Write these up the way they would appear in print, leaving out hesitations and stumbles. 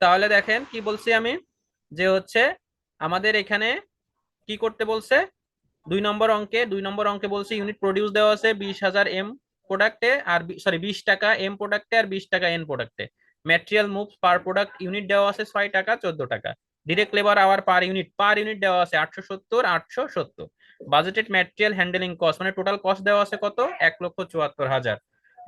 তাহলে দেখেন কি বলছি আমি, যে হচ্ছে আমাদের এখানে কি করতে বলছে। 2 নম্বর অঙ্কে বলছে ইউনিট প্রডিউস দেওয়া আছে 20,000 এম প্রোডাক্টে, আর সরি 20 টাকা এম প্রোডাক্টে আর 20 টাকা এন প্রোডাক্টে। Material move per product unit দেওয়া আছে 6 টাকা 14 টাকা। Direct labour hour per unit দেওয়া আছে 870। বাজেটেড ম্যাটেরিয়াল হ্যান্ডেলিং কস্ট মানে টোটাল কস্ট দেওয়া আছে কত, 1,74,000।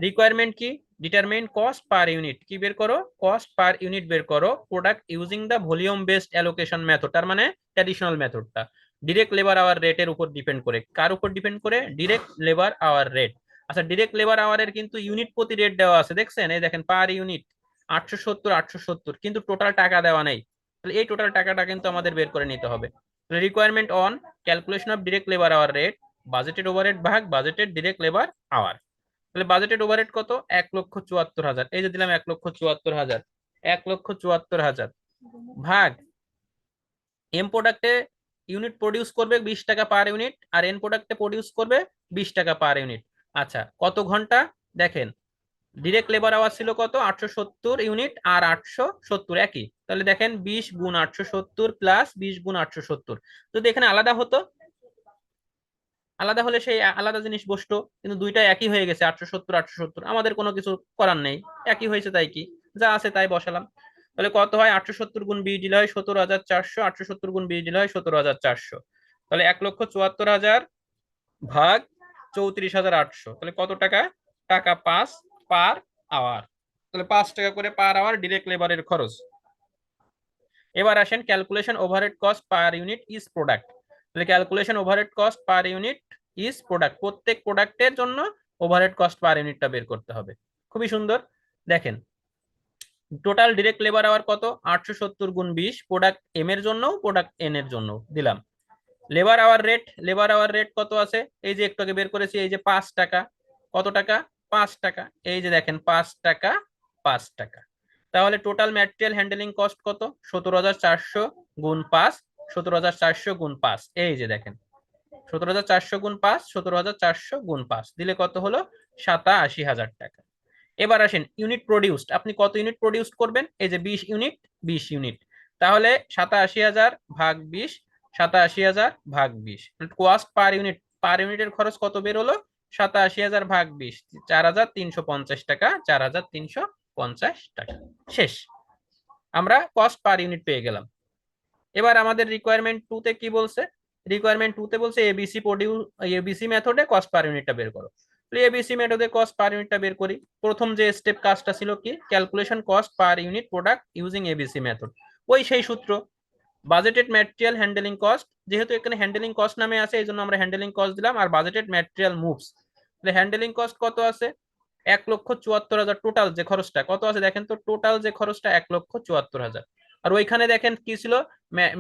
রিকোয়ারমেন্ট কি, ডিটারমিন কস্ট পার ইউনিট, কি বের করো, কস্ট পার ইউনিট বের করো প্রোডাক্ট ইউজিং দা ভলিউম বেসড অ্যালোকেশন মেথড, তার মানে ট্র্যাডিশনাল মেথডটা। ডিরেক্ট লেবার আওয়ার রেটের উপর ডিপেন্ড করে, কার উপর ডিপেন্ড করে, ডিরেক্ট লেবার আওয়ার রেট। আচ্ছা ডিরেক্ট লেবার আওয়ারের কিন্তু ইউনিট প্রতি রেট দেওয়া আছে, দেখছেন, এই দেখেন পার ইউনিট 870 কিন্তু টোটাল টাকা দেওয়া নেই। তাহলে এই টোটাল টাকাটা কিন্তু আমাদের বের করে নিতে হবে। Requirement on calculation of direct labour hour rate, budgeted overhead ভাগ বাজেটেড ডিরেক্ট লেবার আওয়ার। তাহলে বাজেটেড ওভারহেড কত, 1,74,000, এই যে দিলাম 1,74,000, 1,74,000 ভাগ এম প্রোডাক্টে ইউনিট প্রডিউস করবে 20 টাকা পার ইউনিট, আর এন প্রোডাক্টে প্রডিউস করবে 20 টাকা পার ইউনিট। আচ্ছা কত ঘন্টা, দেখেন ডিরেক্ট লেবার আওয়ার ছিল কত, 870 ইউনিট আর 870 একই, তাহলে দেখেন 20 গুণ 870 প্লাস 20 গুণ 870। যদি এখানে আলাদা হতো, আলাদা হলে সেই আলাদা জিনিস বসতো, কিন্তু দুইটা একই হয়ে গেছে, 870 আমাদের কোনো কিছু করার নেই, একই হয়েছে তাই কি, যা আছে তাই বসালাম। তাহলে কত হয়, 870 গুণ 20 দিলে হয় 17,400, 870 গুণ 20 দিলে হয় 17,400। তাহলে 1,74,000 ভাগ 34,800, তাহলে কত টাকা, টাকা 5 পার আওয়ার। তাহলে 5 টাকা করে পার আওয়ার ডিরেক্ট লেবারের খরচ। এবার আসেন calculation overhead cost per unit is product. তাহলে calculation overhead cost per unit is product, প্রত্যেক প্রোডাক্টের জন্য ওভারহেড কস্ট পার ইউনিটটা বের করতে হবে। খুবই সুন্দর, দেখেন টোটাল ডিরেক্ট লেবার আওয়ার কত, 870 গুণ 20 প্রোডাক্ট এম এর জন্য প্রোডাক্ট এন এর জন্য দিলাম। লেবার আওয়ার রেট কত আছে, এই যে একটু আগে বের করেছি, এই যে 5 টাকা, কত টাকা, 5 টাকা, এই যে দেখেন 5 টাকা 5 টাকা। তাহলে টোটাল ম্যাটেরিয়াল হ্যান্ডেলিং কস্ট কত, 17,400 গুণ 5, 17,400 গুণ 5, এই যে দেখেন 17,400 গুণ 5, 17,400 গুণ 5 দিলে কত হলো, 87,000 টাকা। এবার আসেন ইউনিট প্রডিউসড, আপনি কত ইউনিট প্রডিউস করবেন, এই যে 20 ইউনিট, 20 ইউনিট, তাহলে 87,000 ভাগ 20, 87,000 ভাগ 20, কস্ট পার ইউনিটের খরচ কত বের হলো, 87,000 ভাগ 20, 4,350 টাকা, 4,350 টাকা। শেষ, আমরা কস্ট পার ইউনিট পেয়ে গেলাম। এবার আমাদের রিকোয়ারমেন্ট টু তে কি বলছে, রিকোয়ারমেন্ট টু তে বলছে এবিসি মেথডে কস্ট পার ইউনিটটা বের করো। এবিসি মেথডে কস্ট পার ইউনিটটা বের করি। প্রথম যে স্টেপ কাজটা ছিল কি, calculation cost per unit product using ABC method, ওই সেই সূত্র, বাজেটেড ম্যাটেরিয়াল হ্যান্ডেলিং কস্ট, যেহেতু এখানে হ্যান্ডেলিং কস্ট নামে আছে এই জন্য আমরা হ্যান্ডেলিং কস্ট দিলাম, আর budgeted material moves, handling cost কত আছে, 1,74,000, টোটাল যে খরচটা কত আছে দেখেন তো, টোটাল যে খরচটা 1,74,000। আর ওইখানে দেখেন কি ছিল,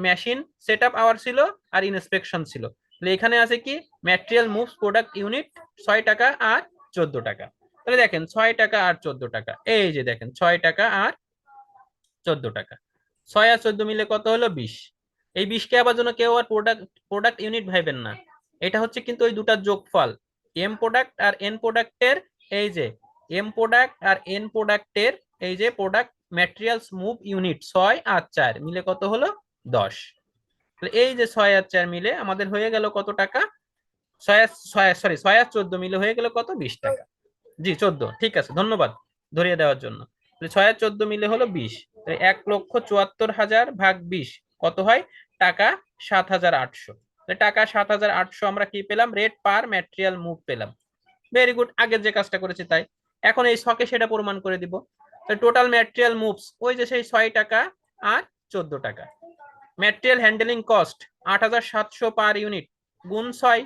মেশিন সেট আপ আওয়ার ছিল আর ইন্সপেকশন ছিল। তাহলে এখানে আছে কি, ম্যাটেরিয়াল মুভস প্রোডাক্ট ইউনিট 6 টাকা আর 14 টাকা। তাহলে দেখেন 6 টাকা আর 14 টাকা, এই যে দেখেন 6 টাকা আর 14 টাকা, 6 আর 14 মিলে কত হলো, 20। এই 20কে আবার জন্য কেউ আর প্রোডাক্ট প্রোডাক্ট ইউনিট ভাইবেন না, এটা হচ্ছে কিন্তু ওই দুটার যোগফল, এম প্রোডাক্ট আর এন প্রোডাক্টের, এই যে এম প্রোডাক্ট আর এন প্রোডাক্টের, এই যে প্রোডাক্ট ম্যাটেরিয়ালস মুভ ইউনিট 6 আর 4 মিলে কত হলো, 10। এই যে 6 আর 4 মিলে আমাদের হয়ে গেল কত টাকা, 6 আর 14 মিলে হয়ে গেল কত, 20 টাকা। জি 14, ঠিক আছে, ধন্যবাদ ধরিয়ে দেওয়ার জন্য। 6 আর 14 মিলে হলো 20, 1,74,000 ভাগ 20 কত হয়, টাকা 7,800। টাকা 7,800 আমরা কি পেলাম, রেট পার ম্যাটেরিয়াল মুভ পেলাম। ভেরি গুড, আগের যে কাজটা করেছি তাই। এখন এই ছকে সেটা প্রমাণ করে দিব। টোটাল ম্যাটেরিয়াল মুভস, ওই যে সেই 6 টাকা আর 14 টাকা। Material handling cost 8,700 per unit গুণ 6,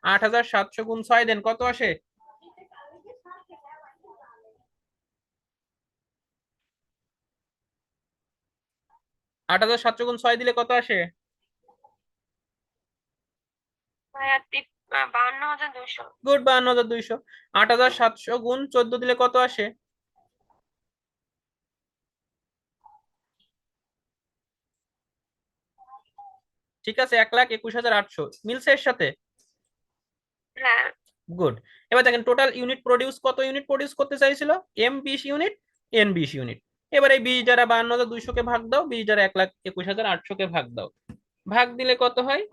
8,700 গুণ 6 দেন কত আসে, 8,700 গুণ 6 দিলে কত আসে, ভাইয়া 52,200। গুড, 52,200। 8,700 গুণ 14 দিলে কত আসে, ঠিক আছে, 1,21,800 মিলছে এর সাথে। হ্যাঁ। গুড। এবার দেখেন টোটাল ইউনিট প্রডিউস, কত ইউনিট প্রডিউস করতে চাইছিল, এম 20 ইউনিট, এন 20 ইউনিট। এবার এই 20 দ্বারা 52,200 কে ভাগ দাও, 20 দ্বারা 1,21,800 কে ভাগ দাও, ভাগ দিলে কত হয়?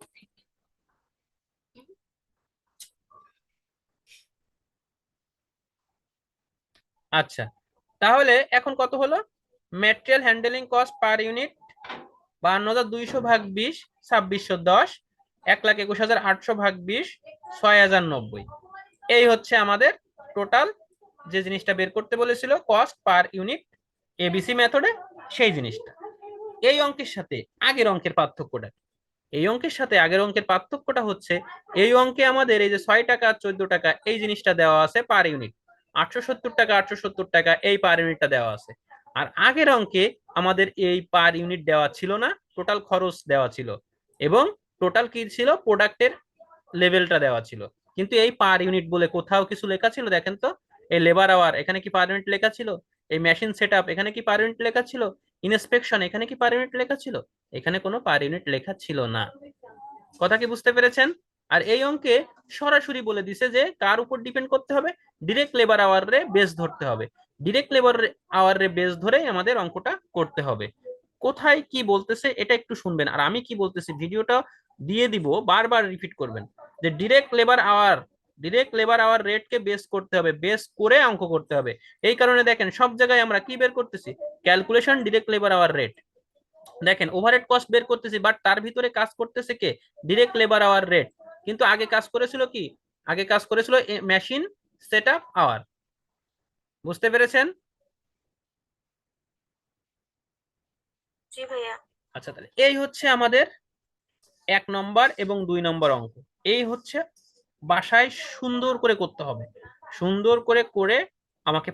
আচ্ছা, তাহলে এখন কত হলো? Material handling cost per unit 52,200 ভাগ 20, 2610, 1,21,800 ভাগ 20, 6,090। এই হচ্ছে আমাদের টোটাল যে জিনিসটা বের করতে বলেছিল কস্ট পার ইউনিট এবিসি মেথডে, সেই জিনিসটা। এই অঙ্কের সাথে আগের অঙ্কের পার্থক্যটা কি? এই অঙ্কের সাথে আগের অঙ্কের পার্থক্যটা হচ্ছে, এই অঙ্কে আমাদের এই যে 6 টাকা 14 টাকা এই জিনিসটা দেওয়া আছে পার ইউনিট, 870 টাকা 870 টাকা এই পার ইউনিটটা দেওয়া আছে। আর আগের অঙ্কে আমাদের এই পার ইউনিট দেওয়া ছিল না, টোটাল খরচ দেওয়া ছিল, এবং টোটাল কি ছিল, প্রোডাক্টের লেভেলটা দেওয়া ছিল। কিন্তু এই পার ইউনিট বলে কোথাও কিছু লেখা ছিল? দেখেন তো, এই লেবার আওয়ার এখানে কি পার ইউনিট লেখা ছিল? এই মেশিন সেটআপ এখানে কি পার ইউনিট লেখা ছিল? ইন্সপেকশন এখানে কি পার ইউনিট লেখা ছিল? এখানে কোনো পার ইউনিট লেখা ছিল না। কথা কি বুঝতে পেরেছেন? আর এই অঙ্কে সরাসরি বলে দিছে যে কার উপর ডিপেন্ড করতে হবে, ডিরেক্ট লেবার আওয়ার রে বেস ধরতে হবে, ডিরেক্ট লেবার আওয়ার রে বেস ধরেই আমাদের অঙ্কটা করতে হবে। কোথায় কি বলতেছে এটা একটু শুনবেন, আর আমি কি বলতেছি ভিডিওটা দিয়ে দিব, বারবার রিপিট করবেন যে ডিরেক্ট লেবার আওয়ার রেট কে বেস করতে হবে, বেস করে অঙ্ক করতে হবে। এই কারণে দেখেন সব জায়গায় আমরা কি বের করতেছি, calculation direct labour hour rate. দেখেন ওভারহেড কস্ট বের করতেছি, বাট তার ভিতরে কাজ করতেছে কে, ডিরেক্ট লেবার আওয়ার রেট। কিন্তু আগে কাজ করেছিল কি, আগে কাজ করেছিল মেশিন সেটআপ আওয়ার। বুঝতে পেরেছেন? জি ভাইয়া। আচ্ছা, তাহলে এই হচ্ছে আমাদের 1 নম্বর এবং 2 নম্বর অঙ্ক। এই হচ্ছে বাসায় সুন্দর করে করতে হবে, সুন্দর করে করে আমাকে